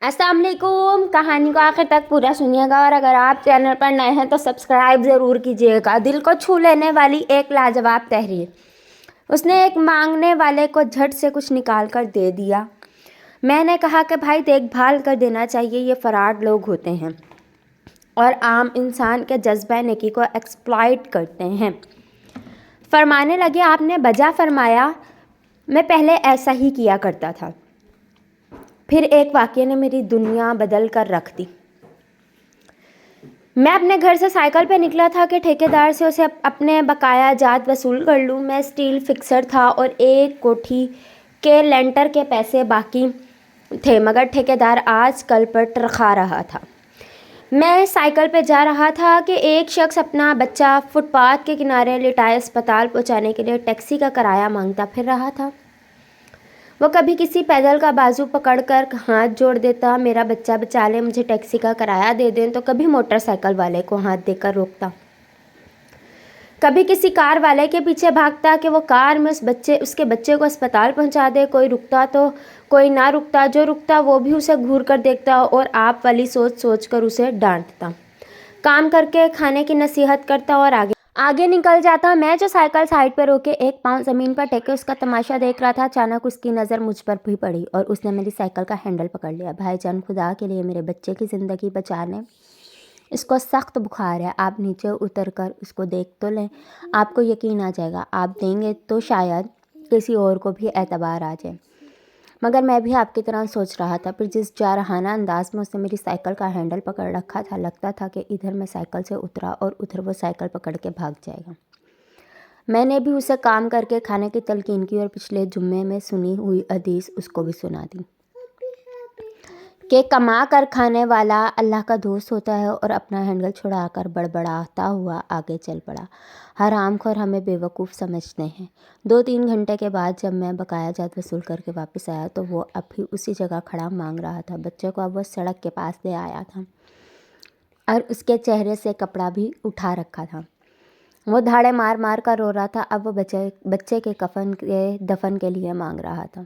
अस्सलाम वालेकुम। कहानी को आखिर तक पूरा सुनिएगा और अगर आप चैनल पर नए हैं तो सब्सक्राइब ज़रूर कीजिएगा। दिल को छू लेने वाली एक लाजवाब तहरीर। उसने एक मांगने वाले को झट से कुछ निकाल कर दे दिया। मैंने कहा कि भाई देखभाल कर देना चाहिए, ये फराड लोग होते हैं और आम इंसान के जज्बा नेकी को एक्सप्लॉइट करते हैं। फरमाने लगे, आपने बजा फरमाया, मैं पहले ऐसा ही किया करता था, फिर एक वाक़ये ने मेरी दुनिया बदल कर रख दी। मैं अपने घर से साइकिल पे निकला था कि ठेकेदार से उसे अपने बकाया जात वसूल कर लूँ। मैं स्टील फिक्सर था और एक कोठी के लेंटर के पैसे बाकी थे, मगर ठेकेदार आज कल पर टरखा रहा था। मैं साइकिल पे जा रहा था कि एक शख्स अपना बच्चा फुटपाथ के किनारे लिटाए अस्पताल पहुंचाने के लिए टैक्सी का किराया मांगता फिर रहा था। वो कभी किसी पैदल का बाजू पकड़कर हाथ जोड़ देता, मेरा बच्चा बचा ले, मुझे टैक्सी का किराया दे दें, तो कभी मोटरसाइकिल वाले को हाथ देकर रोकता। कभी किसी कार वाले के पीछे भागता कि वो कार में उसके बच्चे को अस्पताल पहुंचा दे। कोई रुकता तो कोई ना रुकता, जो रुकता वो भी उसे घूर कर देखता और आप वाली सोच कर उसे डांटता। काम करके खाने की नसीहत करता और आगे निकल जाता। मैं जो साइकिल साइड पर रोके एक पाँव ज़मीन पर टेके उसका तमाशा देख रहा था, अचानक उसकी नज़र मुझ पर भी पड़ी और उसने मेरी साइकिल का हैंडल पकड़ लिया। भाईजान, खुदा के लिए मेरे बच्चे की ज़िंदगी बचा लें, इसको सख्त बुखार है, आप नीचे उतर कर उसको देख तो लें, आपको यकीन आ जाएगा। आप देंगे तो शायद किसी और को भी एतबार आ जाए। मगर मैं भी आपकी तरह सोच रहा था। फिर जिस जारहाना अंदाज में उसने मेरी साइकिल का हैंडल पकड़ रखा था, लगता था कि इधर मैं साइकिल से उतरा और उधर वो साइकिल पकड़ के भाग जाएगा। मैंने भी उसे काम करके खाने की तलकीन की और पिछले जुम्मे में सुनी हुई हदीस उसको भी सुना दी कि कमा कर खाने वाला अल्लाह का दोस्त होता है, और अपना हैंडल छुड़ाकर बड़बड़ाता हुआ आगे चल पड़ा। हरामखोर हमें बेवकूफ़ समझते हैं। 2-3 घंटे के बाद जब मैं बकाया जात वसूल करके वापस आया तो वो अब भी उसी जगह खड़ा मांग रहा था। बच्चे को अब वो सड़क के पास ले आया था और उसके चेहरे से कपड़ा भी उठा रखा था। वो धाड़े मार मार कर रो रहा था। अब वो बच्चे के कफन के दफन के लिए मांग रहा था।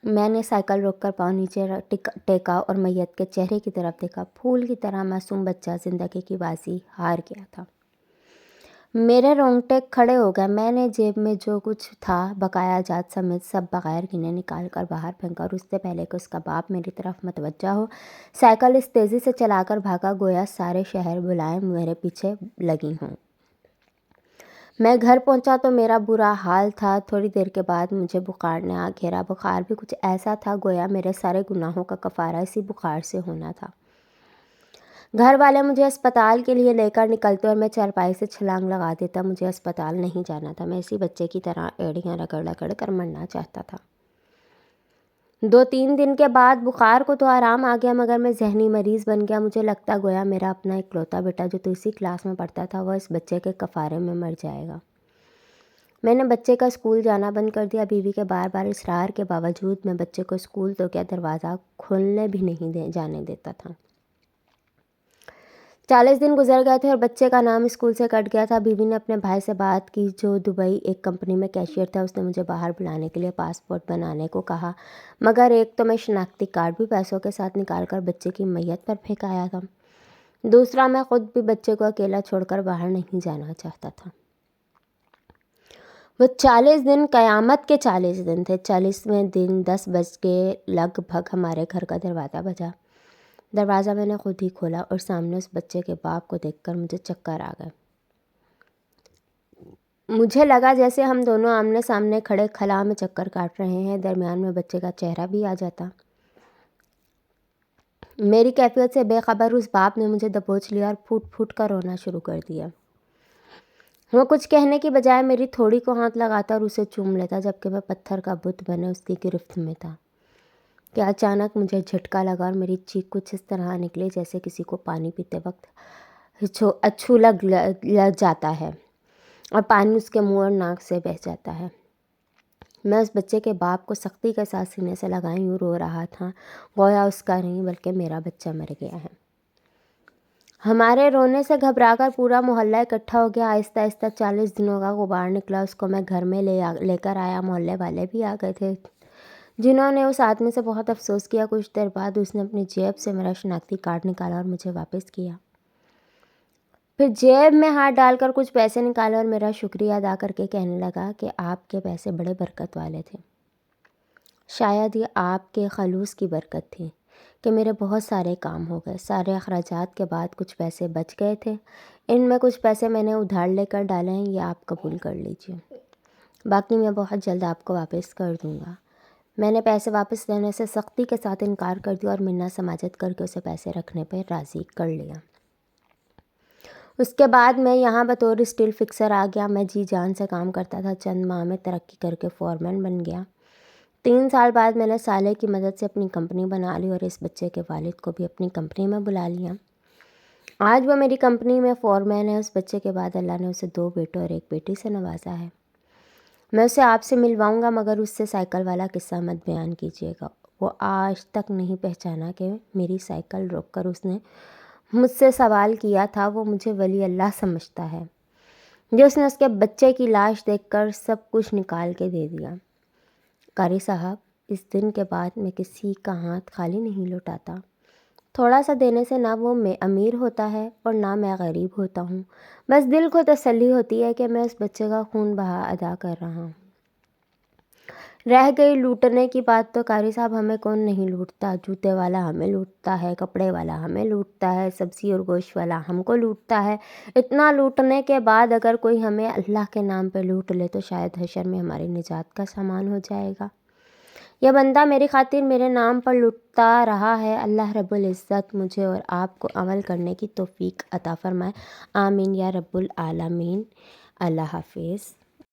मैंने साइकिल रोककर पाँव नीचे टेका और मैयत के चेहरे की तरफ देखा। फूल की तरह मासूम बच्चा ज़िंदगी की बाजी हार गया था। मेरे रोंगटे खड़े हो गए। मैंने जेब में जो कुछ था बकाया जात समेत सब बगैर गिने निकाल कर बाहर फेंका और उससे पहले कि उसका बाप मेरी तरफ मतवज्जा हो, साइकिल इस तेज़ी से चलाकर भागा गोया सारे शहर बुलाए मेरे पीछे लगी हूँ। मैं घर पहुंचा तो मेरा बुरा हाल था। थोड़ी देर के बाद मुझे बुखार ने आ घेरा। बुखार भी कुछ ऐसा था गोया मेरे सारे गुनाहों का कफ़ारा इसी बुखार से होना था। घर वाले मुझे अस्पताल के लिए लेकर निकलते और मैं चारपाई से छलांग लगा देता। मुझे अस्पताल नहीं जाना था। मैं इसी बच्चे की तरह एड़ियाँ रगड़ रगड़ कर मरना चाहता था। 2-3 दिन के बाद बुखार को तो आराम आ गया, मगर मैं जहनी मरीज़ बन गया। मुझे लगता गोया मेरा अपना इकलौता बेटा जो तो इसी क्लास में पढ़ता था, वह इस बच्चे के कफ़ारे में मर जाएगा। मैंने बच्चे का स्कूल जाना बंद कर दिया। बीवी के बार बार इसरार के बावजूद मैं बच्चे को स्कूल तो क्या दरवाज़ा खोलने भी नहीं जाने देता था। 40 दिन गुजर गए थे और बच्चे का नाम स्कूल से कट गया था। बीवी ने अपने भाई से बात की जो दुबई एक कंपनी में कैशियर था। उसने मुझे बाहर बुलाने के लिए पासपोर्ट बनाने को कहा, मगर एक तो मैं शनाख्ती कार्ड भी पैसों के साथ निकाल कर बच्चे की मैयत पर फेंक आया था, दूसरा मैं खुद भी बच्चे को अकेला छोड़कर बाहर नहीं जाना चाहता था। वो 40 दिन क़यामत के 40 दिन थे। 40वें दिन 10 बज के लगभग हमारे घर का दरवाज़ा बजा। दरवाज़ा मैंने खुद ही खोला और सामने उस बच्चे के बाप को देखकर मुझे चक्कर आ गए। मुझे लगा जैसे हम दोनों आमने सामने खड़े खला में चक्कर काट रहे हैं। दरमियान में बच्चे का चेहरा भी आ जाता। मेरी कैफियत से बेखबर उस बाप ने मुझे दबोच लिया और फूट फूट कर रोना शुरू कर दिया। वो कुछ कहने की बजाय मेरी थोड़ी को हाथ लगाता और उसे चूम लेता, जबकि मैं पत्थर का बुत बने उसकी गिरफ्त में था कि अचानक मुझे झटका लगा और मेरी चीख कुछ इस तरह निकली जैसे किसी को पानी पीते वक्त अच्छू लग जाता है और पानी उसके मुंह और नाक से बह जाता है। मैं उस बच्चे के बाप को सख्ती के साथ सीने से लगाए यूँ रो रहा था गोया उसका नहीं बल्कि मेरा बच्चा मर गया है। हमारे रोने से घबराकर पूरा मोहल्ला इकट्ठा हो गया। आहिस्ता आहिस्ता 40 दिनों का गुबार निकला। उसको मैं घर में लेकर आया। मोहल्ले वाले भी आ गए थे جنہوں نے اس آدمی سے بہت افسوس کیا۔ کچھ دیر بعد اس نے اپنی جیب سے میرا شناختی کارڈ نکالا اور مجھے واپس کیا، پھر جیب میں ہاتھ ڈال کر کچھ پیسے نکالے اور میرا شکریہ ادا کر کے کہنے لگا کہ آپ کے پیسے بڑے برکت والے تھے۔ شاید یہ آپ کے خلوص کی برکت تھی کہ میرے بہت سارے کام ہو گئے۔ سارے اخراجات کے بعد کچھ پیسے بچ گئے تھے، ان میں کچھ پیسے میں نے ادھار لے کر ڈالے ہیں، یہ آپ قبول کر لیجیے، باقی میں بہت جلد آپ کو واپس کر دوں گا۔ میں نے پیسے واپس لینے سے سختی کے ساتھ انکار کر دیا اور منت سماجت کر کے اسے پیسے رکھنے پہ راضی کر لیا۔ اس کے بعد میں یہاں بطور اسٹیل فکسر آ گیا۔ میں جی جان سے کام کرتا تھا، چند ماہ میں ترقی کر کے فورمین بن گیا۔ 3 سال بعد میں نے سالے کی مدد سے اپنی کمپنی بنا لی اور اس بچے کے والد کو بھی اپنی کمپنی میں بلا لیا۔ آج وہ میری کمپنی میں فورمین ہے۔ اس بچے کے بعد اللہ نے اسے 2 بیٹوں اور 1 بیٹی سے نوازا ہے۔ میں اسے آپ سے ملواؤں گا، مگر اس سے سائیکل والا قصہ مت بیان کیجیے گا۔ وہ آج تک نہیں پہچانا کہ میری سائیکل روک کر اس نے مجھ سے سوال کیا تھا۔ وہ مجھے ولی اللہ سمجھتا ہے، جس نے اس کے بچے کی لاش دیکھ کر سب کچھ نکال کے دے دیا۔ قاری صاحب، اس دن کے بعد میں کسی کا ہاتھ خالی نہیں لوٹاتا۔ تھوڑا سا دینے سے نہ وہ میں امیر ہوتا ہے اور نہ میں غریب ہوتا ہوں، بس دل کو تسلی ہوتی ہے کہ میں اس بچے کا خون بہا ادا کر رہا ہوں۔ رہ گئی لوٹنے کی بات، تو قاری صاحب ہمیں کون نہیں لوٹتا؟ جوتے والا ہمیں لوٹتا ہے، کپڑے والا ہمیں لوٹتا ہے، سبزی اور گوشت والا ہم کو لوٹتا ہے۔ اتنا لوٹنے کے بعد اگر کوئی ہمیں اللہ کے نام پہ لوٹ لے تو شاید حشر میں ہماری نجات کا سامان ہو جائے گا۔ یہ بندہ میری خاطر میرے نام پر لٹتا رہا ہے۔ اللہ رب العزت مجھے اور آپ کو عمل کرنے کی توفیق عطا فرمائے، آمین یا رب العالمین۔ اللہ حافظ۔